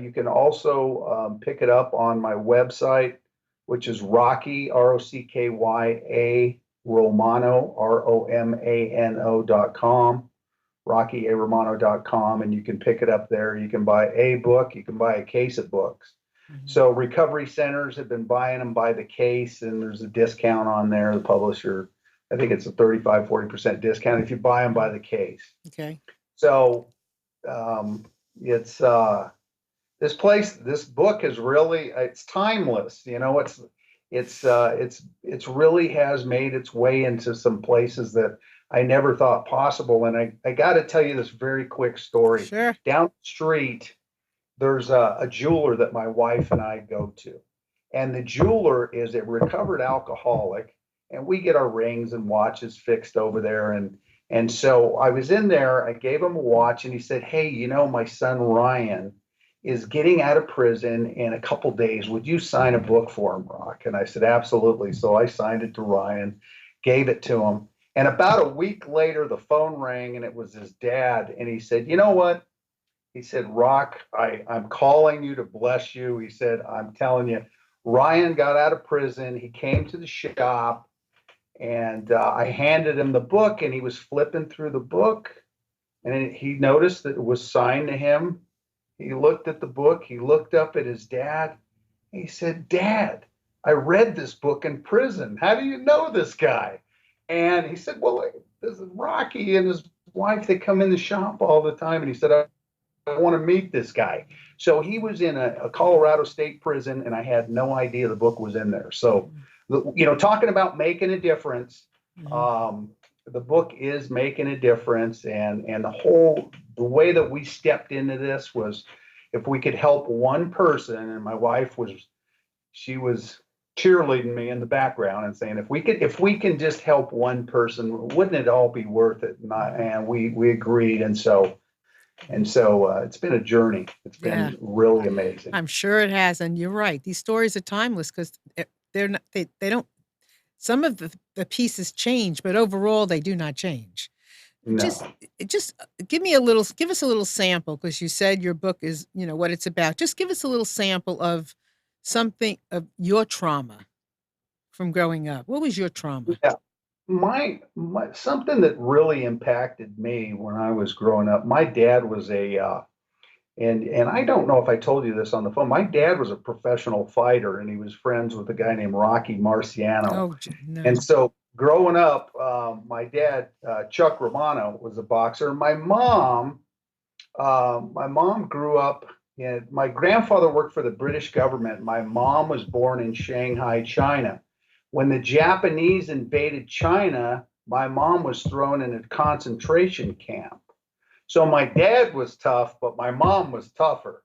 You can also pick it up on my website, which is Rocky, ROCKYA, Romano, ROMANO.com, RockyARomano.com, and you can pick it up there. You can buy a book, you can buy a case of books. Mhm. So recovery centers have been buying them by the case, and there's a discount on there. The publisher, I think it's a 35-40% discount if you buy them by the case. Okay. So um, it's this book is really, it's timeless. You know, it's really has made its way into some places that I never thought possible. And I got to tell you this very quick story. Sure. Down the street, there's a jeweler that my wife and I go to. And the jeweler is a recovered alcoholic, and we get our rings and watches fixed over there. And so I was in there, I gave him a watch, and he said, "Hey, you know, my son Ryan is getting out of prison in a couple days. Would you sign a book for him, Rock?" And I said, "Absolutely." So I signed it to Ryan, gave it to him. And about a week later, the phone rang and it was his dad. And he said, "You know what?" He said, "Rock, I'm calling you to bless you." He said, "I'm telling you, Ryan got out of prison. He came to the shop and I handed him the book and he was flipping through the book and he noticed that it was signed to him. He looked at the book. He looked up at his dad. He said, 'Dad, I read this book in prison. How do you know this guy?' And he said, 'Well, this is Rocky and his wife. They come in the shop all the time.' And he said, I want to meet this guy." So he was in a Colorado State prison, and I had no idea the book was in there. So, you know, talking about making a difference, Mhm. the book is making a difference, and the way that we stepped into this was if we could help one person, and my wife she was cheerleading me in the background and saying, if we can just help one person, wouldn't it all be worth it? And we agreed, and so it's been a journey. It's Yeah, been really amazing. I'm sure it has. And you're right. These stories are timeless because they're not, they don't, some of the pieces change, but overall they do not change. Just, No. just give us a little sample because you said your book is, you know, what it's about. Just give us a little sample of something of your trauma from growing up. What was your trauma? Yeah. My something that really impacted me when I was growing up. My dad was and I don't know if I told you this on the phone. My dad was a professional fighter, and he was friends with a guy named Rocky Marciano. Oh, no. And so growing up, my dad, Chuck Romano, was a boxer. My mom grew up. And my grandfather worked for the British government. My mom was born in Shanghai, China. When the Japanese invaded China, my mom was thrown in a concentration camp. So my dad was tough, but my mom was tougher.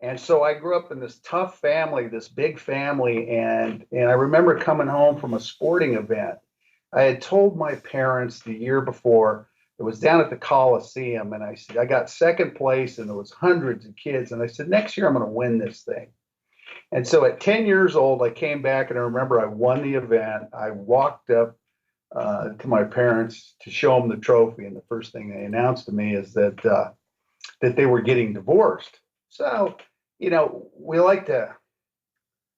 And so I grew up in this tough family, this big family, and I remember coming home from a sporting event. I had told my parents the year before, it was down at the Coliseum, and I said I got second place, and there was hundreds of kids, and I said next year I'm going to win this thing. And so at 10 years old, I came back, and I remember I won the event. I walked up to my parents to show them the trophy, and the first thing they announced to me is that they were getting divorced. So, you know, we like to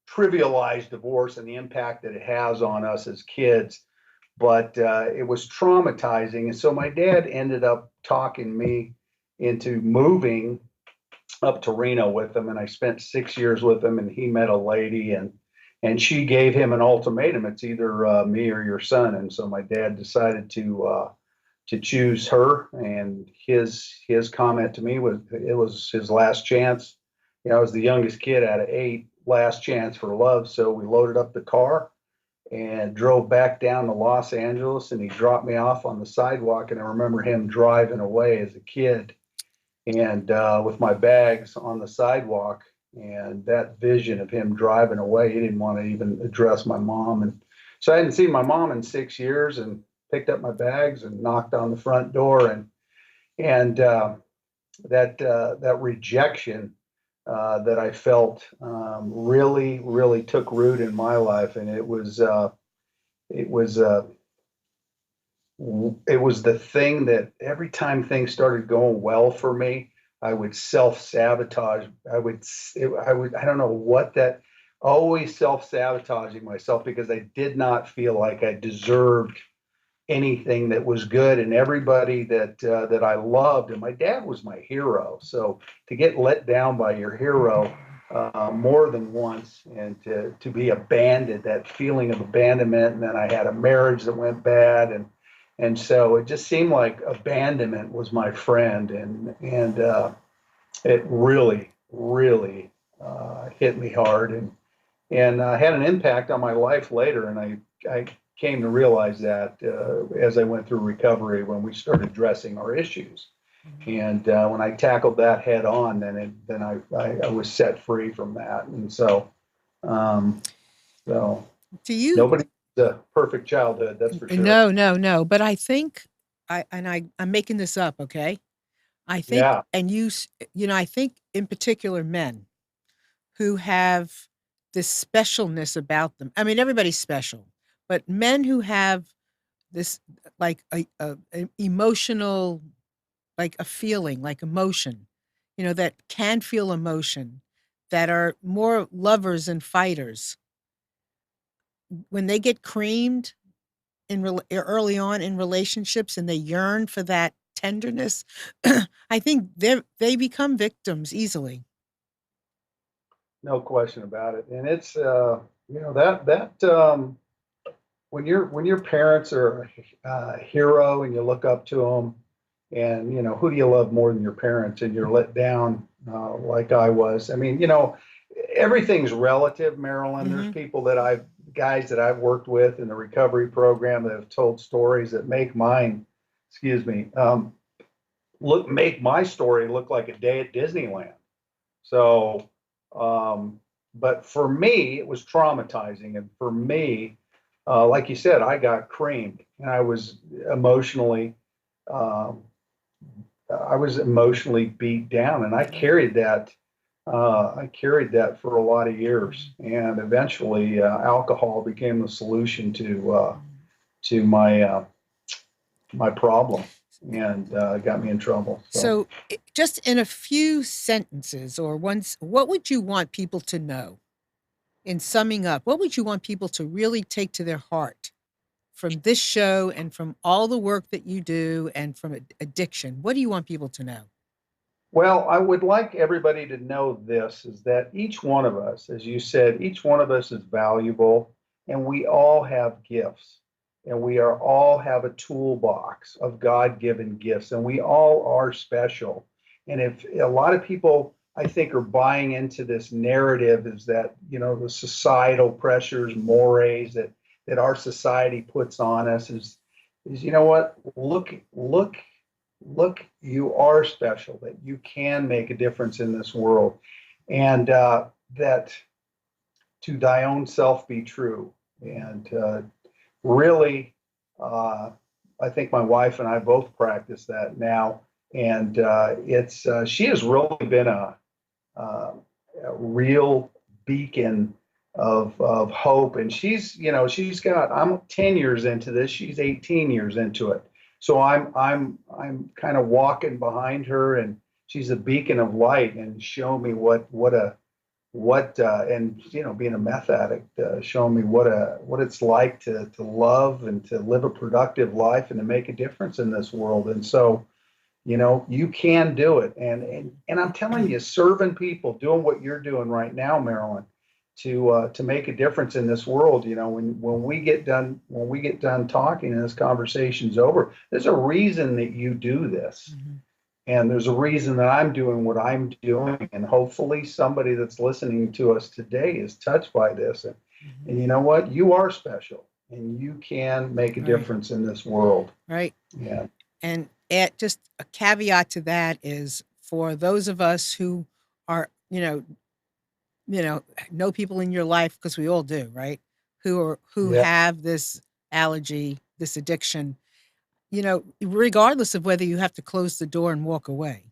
trivialize divorce and the impact that it has on us as kids, but it was traumatizing. And so my dad ended up talking me into moving up to Reno with him, and I spent 6 years with him. And he met a lady, and she gave him an ultimatum: it's either me or your son. And so my dad decided to choose her. And his comment to me was it was his last chance. You know, I was the youngest kid out of eight, last chance for love. So we loaded up the car and drove back down to Los Angeles, and he dropped me off on the sidewalk. And I remember him driving away as a kid, and with my bags on the sidewalk, and that vision of him driving away. He didn't want to even address my mom. And so I hadn't seen my mom in 6 years, and picked up my bags and knocked on the front door. And that rejection that I felt really took root in my life. And it was it was the thing that every time things started going well for me, I would self-sabotage. I don't know what that, always self-sabotaging myself because I did not feel like I deserved anything that was good, and everybody that I loved. And my dad was my hero. So to get let down by your hero more than once, and to be abandoned, that feeling of abandonment. And then I had a marriage that went bad, and so it just seemed like abandonment was my friend, and it really hit me hard and had an impact on my life later. And I came to realize that as I went through recovery when we started addressing our issues. Mhm. And when I tackled that head on, then I was set free from that. And um, so Do you? nobody's a perfect childhood, that's for sure. No, no, no. But I think I'm making this up, okay? I think, Yeah. and I think in particular men who have this specialness about them. I mean, everybody's special, but men who have this like a emotional, like a feeling, like emotion, that can feel emotion, that are more lovers and fighters. When they get creamed early on in relationships and they yearn for that tenderness, I think they become victims easily. No question about it. And it's that when your parents are a hero and you look up to them, and who do you love more than your parents? And you're let down like I was. I mean, everything's relative, Marilyn. There's Hmm. people guys that I've worked with in the recovery program that have told stories that make mine, excuse me, make my story look like a day at Disneyland. So, but for me, it was traumatizing. And for me, like you said, I got creamed and emotionally, um, I was emotionally beat down and I carried that for a lot of years. And eventually, alcohol became the solution to my problem and got me in trouble. So, So, just in a few sentences or once, what would you want people to know in summing up? What would you want people to really take to their heart from this show and from all the work that you do and from addiction? What do you want people to know? well, I would like everybody to know this is that each one of us, as you said, each one of us is valuable and we all have gifts and we are all have a toolbox of God-given gifts and we all are special. And if a lot of people I think are buying into this narrative is that, the societal pressures, mores that our society puts on us is you know what? Look, you are special, that you can make a difference in this world, and that to thy own self be true. And really, uh, I think my wife and I both practice that now. And she has really been uh, a real beacon of hope. And I'm 10 years into this. She's 18 years into it. So I'm kind of walking behind her and she's a beacon of light and show me and being a meth addict, showing me what it's like to love and to live a productive life and to make a difference in this world. And so you can do it. And I'm telling you, serving people, doing what you're doing right now, Marilyn, to make a difference in this world. When we get done talking and this conversation's over, there's a reason that you do this. Mhm. And there's a reason that I'm doing what I'm doing. And hopefully somebody that's listening to us today is touched by this. And Mhm. you know what? You are special and you can make a Right, difference in this world. right. Yeah. And just a caveat to that is for those of us who are, know people in your life because we all do, right? Who Yeah. have this allergy, this addiction, regardless of whether you have to close the door and walk away,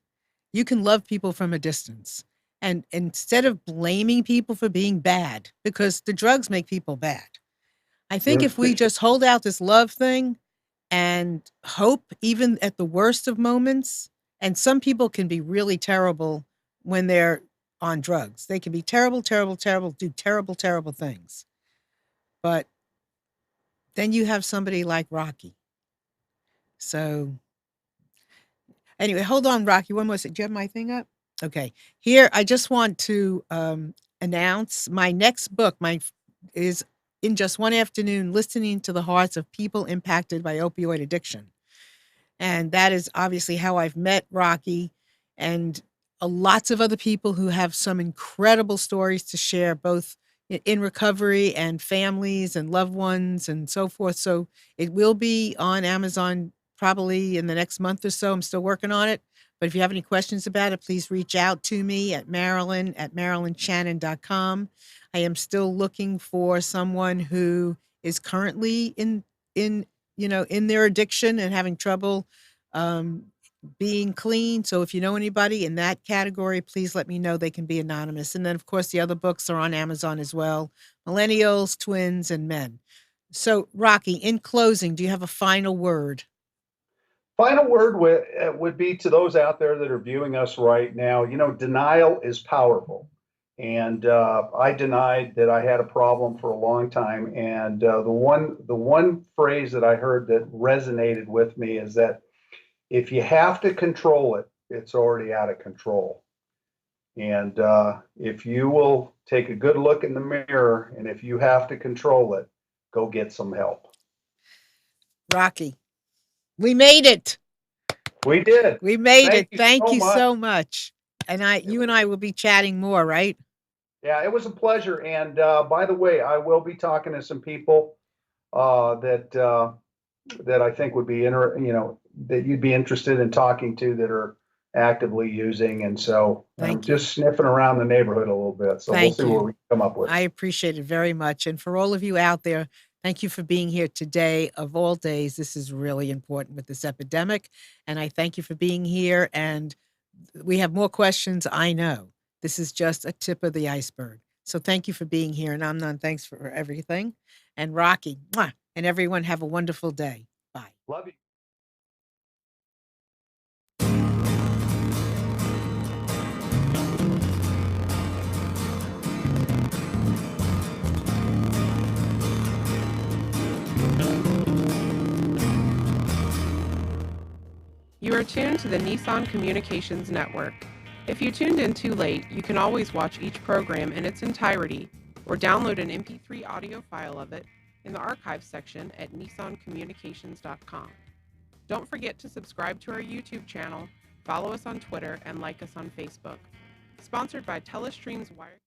you can love people from a distance. And instead of blaming people for being bad, because the drugs make people bad, I think if we just hold out this love thing and hope, even at the worst of moments, and some people can be really terrible when they're on drugs. They can be terrible, terrible, terrible, do terrible, terrible things. But then you have somebody like Rocky. So anyway, hold on, Rocky. One more second. Do you have my thing up? Okay. Here, I just want to announce my next book. Is in just one afternoon, listening to the hearts of people impacted by opioid addiction, and that is obviously how I've met Rocky. And lots of other people who have some incredible stories to share, both in recovery and families and loved ones and so forth. So it will be on Amazon probably in the next month or so. I'm still working on it. But if you have any questions about it, please reach out to me at marilynshannon.com. I am still looking for someone who is currently in in their addiction and having trouble um, being clean. So if you know anybody in that category, please let me know. They can be anonymous. And then, of course, the other books are on Amazon as well: Millennials, Twins, and Men. So, Rocky, in closing, do you have a final word? Final word would be to those out there that are viewing us right now. Denial is powerful. And I denied that I had a problem for a long time. And the one phrase that I heard that resonated with me is that if you have to control it, it's already out of control. And if you will take a good look in the mirror, and if you have to control it, go get some help. Rocky, we made it. We did. We made Thank it. you Thank so you much. so much. And you and I will be chatting more, right? Yeah, it was a pleasure. And by the way, I will be talking to some people that I think would be that you'd be interested in talking to that are actively using. And so I'm Thank you. just sniffing around the neighborhood a little bit. So we'll Thank see what you. we come up with. I appreciate it very much. And for all of you out there, thank you for being here today. Of all days, this is really important with this epidemic. And I thank you for being here. And we have more questions, I know. This is just a tip of the iceberg. So thank you for being here. And Amnon, thanks for everything. And Rocky, mwah, and everyone have a wonderful day. Bye. Love you. You are tuned to the Nissan Communications Network. If you tuned in too late, you can always watch each program in its entirety or download an MP3 audio file of it in the archives section at nissancommunications.com. Don't forget to subscribe to our YouTube channel, follow us on Twitter, and like us on Facebook. Sponsored by Telestream's Wire.